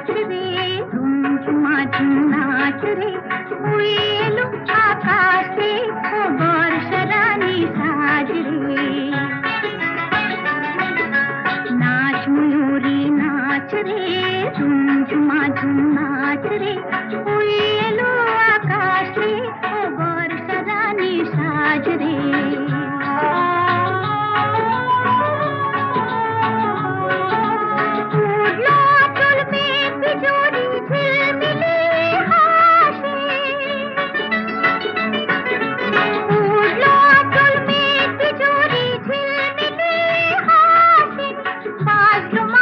नाच रे झुमझुमा झुम नाच रे उड़ी एलू आकाशे ओ बर्षरानी साज रे नाच मयूरी नाच रे झुमझुमा झुम नाच रे उड़ी एलू आकाशे ओ बर्षरानी साज रे Mas